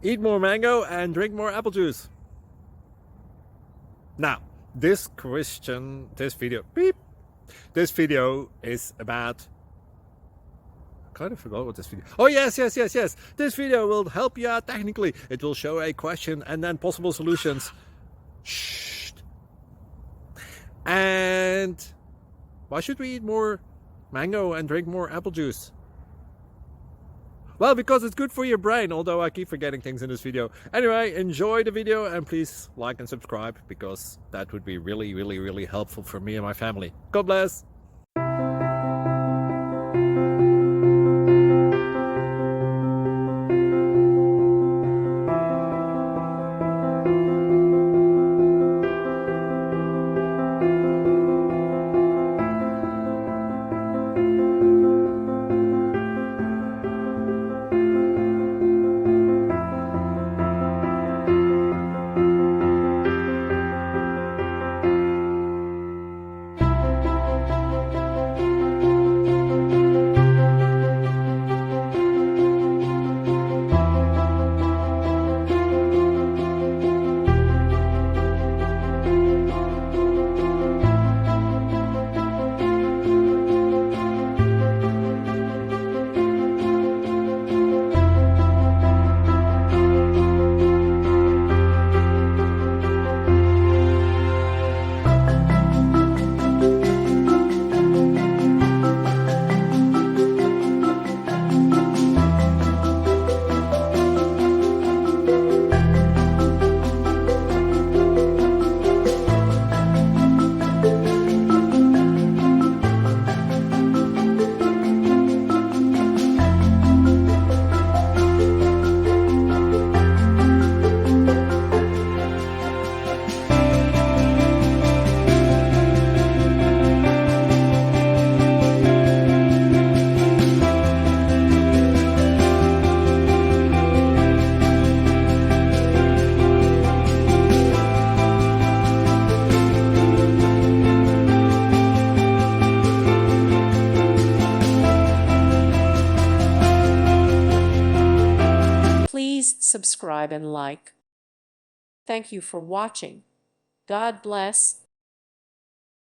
Eat more mango and drink more apple juice. Now, this video is about, I kind of forgot what this video. Oh, yes. This video will help you out technically. It will show a question and then possible solutions. Shh. And why should we eat more mango and drink more apple juice? Well, because it's good for your brain, although I keep forgetting things in this video. Anyway, enjoy the video and please like and subscribe, because that would be really helpful for me and my family. God bless! Please subscribe and like. Thank you for watching. God bless.